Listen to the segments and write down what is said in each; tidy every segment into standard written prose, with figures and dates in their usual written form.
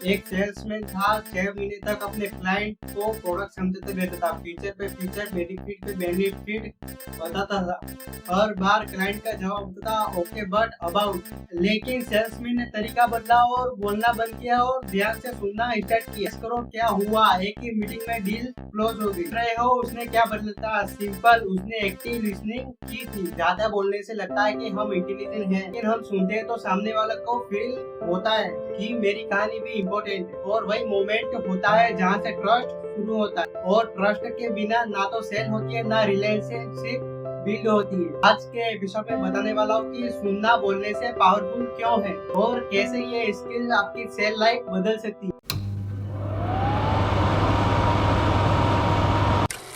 एक सेल्समैन था, 6 महीने तक अपने क्लाइंट को प्रोडक्ट समझाते रहता था, फीचर पे फीचर, बेनिफिट पे बेनिफिट बताता था। हर बार क्लाइंट का जवाब होता था ओके बट अबाउट। लेकिन सेल्समैन ने तरीका बदला और बोलना बंद किया और ध्यान से सुनना स्टार्ट किया। करो क्या हुआ, एक ही मीटिंग में डील क्लोज हो गई। रहे हो उसने क्या बदला था? सिंपल, उसने एक्टिव लिसनिंग की थी। ज्यादा बोलने से लगता है कि हम इंटेलिजेंट हैं, लेकिन हम सुनते हैं तो सामने वाले को फील होता है कि मेरी कहानी भी इम्पोर्टेंट है। और वही मोमेंट होता है जहाँ से ट्रस्ट शुरू होता है। और ट्रस्ट के बिना ना तो सेल होती है ना रिलेशनशिप बिल्ड होती है। आज के एपिसोड में बताने वाला हूँ कि सुनना बोलने से पावरफुल क्यों है और कैसे ये स्किल आपकी सेल लाइफ बदल सकती है।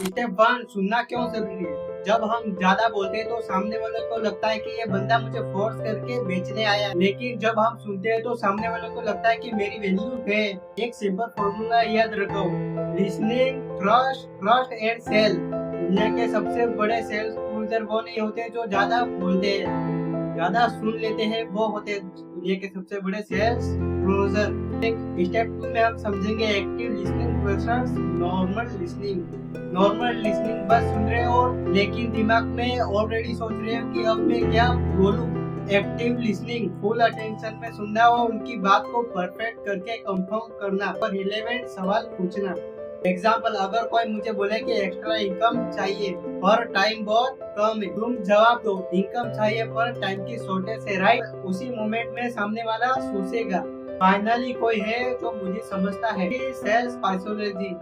स्टेप 1, सुनना क्यों जरूरी है। जब हम ज्यादा बोलते हैं तो सामने वाले को लगता है कि ये बंदा मुझे फोर्स करके बेचने आया, लेकिन जब हम सुनते हैं तो सामने वाले को लगता है कि मेरी वैल्यू है। एक सिंपल फॉर्मूला याद रखो, लिसनिंग, ट्रस्ट एंड सेल। दुनिया के सबसे बड़े सेल्स क्लोजर वो नहीं होते जो ज्यादा बोलते हैं, ज्यादा सुन लेते हैं, वो होते दुनिया के सबसे बड़े सेल्स क्लोजर। स्टेप 2 में हम समझेंगे active listening versus normal listening. Normal listening बस सुन रहे हो लेकिन दिमाग में ऑलरेडी सोच रहे हो कि अब मैं क्या बोलूं। एक्टिव लिसनिंग फुल अटेंशन में सुनना और उनकी बात को परफेक्ट करके कंफर्म करना और रिलेवेंट सवाल पूछना। एग्जाम्पल, अगर कोई मुझे बोले कि एक्स्ट्रा इनकम चाहिए पर टाइम बहुत कम है, तुम जवाब दो इनकम चाहिए पर टाइम की शॉर्टेज है, राइट? उसी मोमेंट में सामने वाला सोचेगा। फाइनली कोई है जो मुझे समझता है। Sales psychology.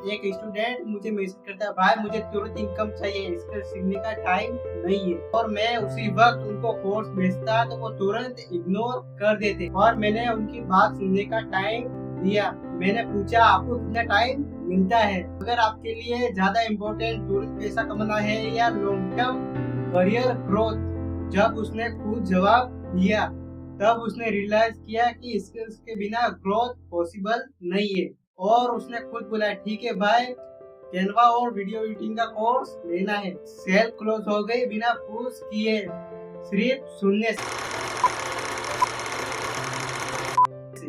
एक स्टूडेंट मुझे मैसेज करता है, भाई मुझे तुरंत इनकम चाहिए, इसका सीखने का टाइम नहीं है। और मैं उसी वक्त उनको कोर्स भेजता तो वो तुरंत इग्नोर कर देते। और मैंने उनकी बात सुनने का टाइम दिया। मैंने पूछा आपको कितना टाइम मिलता है? अगर आपके लिए ज्यादा इम्पोर्टेंट तुरंत पैसा कमाना है या लॉन्ग टर्म करियर ग्रोथ? जब उसने खुद जवाब दिया तब उसने रियलाइज किया कि स्किल्स के बिना ग्रोथ पॉसिबल नहीं है। और उसने खुद बोला ठीक है भाई, कैनवा और वीडियो एडिटिंग का कोर्स लेना है। सेल क्लोज हो गई बिना पुश किए, सिर्फ सुनने से।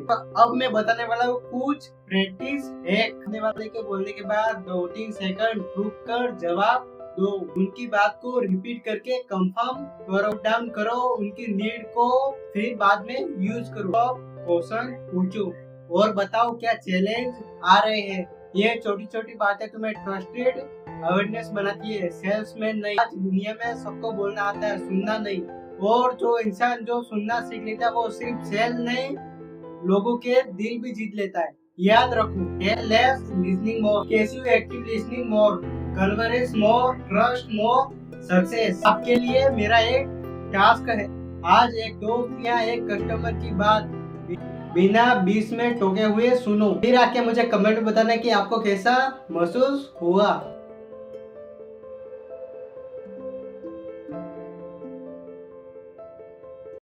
अब मैं बताने वाला हूँ कुछ प्रैक्टिस है। वाले के बोलने के बाद 2-3 सेकंड रुक कर जवाब दो। उनकी बात को रिपीट करके कंफर्म करो, डाउन करो उनकी नीड को, फिर बाद में यूज करो। क्वेश्चन पूछो और बताओ क्या चैलेंज आ रहे हैं। ये छोटी छोटी बातें तुम्हें ट्रस्टेड अवेयरनेस बनाती है। सेल्समैन नहीं, आज दुनिया में सबको बोलना आता है, सुनना नहीं। और जो इंसान जो सुनना सीख लेता है वो सिर्फ सेल नहीं, लोगों के दिल भी जीत लेता है। याद रखो, लेस लिसनिंग मोर, कैसे एक्टिव लिसनिंग मोर, कन्वर्सेस मोर, ट्रस्ट मोर, सक्सेस। आपके लिए मेरा एक टास्क है, आज एक दोस्त या एक कस्टमर की बात बिना बीच में टोके हुए सुनो, फिर आके मुझे कमेंट में बताना कि आपको कैसा महसूस हुआ।